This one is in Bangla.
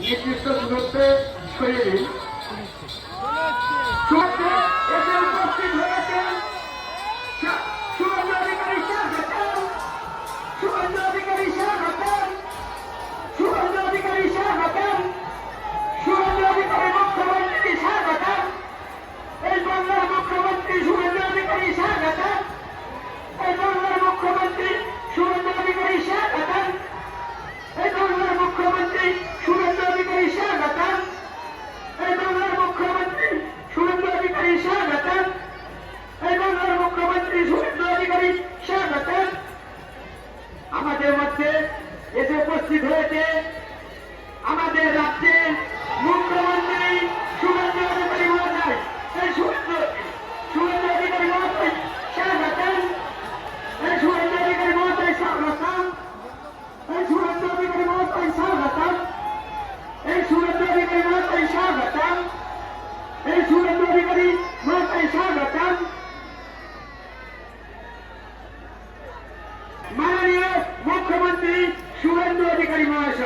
নির্দিষ্ট দূরত্বে সরিয়ে দিন। এসে উপস্থিত হয়েছেন শুভেন্দু অধিকারী স্বাগতম, শুভেন্দু অধিকারী স্বাগতম, শুভেন্দু অধিকারী স্বাগতম, শুভেন্দু অধিকারী মুখ্যমন্ত্রী স্বাগতম, এই বাংলার মুখ্যমন্ত্রী শুভেন্দু অধিকারী স্বাগতম, এই বাংলার মুখ্যমন্ত্রী শুভেন্দু অধিকারী স্বাগতম, এই বাংলার মুখ্যমন্ত্রী শুভেন্দু অধিকারী স্বাগতম, এই বাংলার মুখ্যমন্ত্রী শুভেন্দু অধিকারী স্বাগতম, এই বাংলার মুখ্যমন্ত্রী শুভেন্দু অধিকারী স্বাগতম। আমাদের মধ্যে এসে উপস্থিত হয়েছে আমাদের রাজ্যের মুখ্যমন্ত্রী শুভেন্দু অধিকারী মহাশয়। এই শুভেন্দু অধিকারী মহাশয় স্বাগতম, এই শুভেন্দু অধিকারী মহাশয় স্বাগতম, এই শুভেন্দু অধিকারী মহাশয় স্বাগতম, এই শুভেন্দু অধিকারী মহাশয় স্বাগতম, এই শুভেন্দু অধিকারী মহাশয় স্বাগতম। মাননীয় মুখ্যমন্ত্রী শুভেন্দু অধিকারী মহাশয়।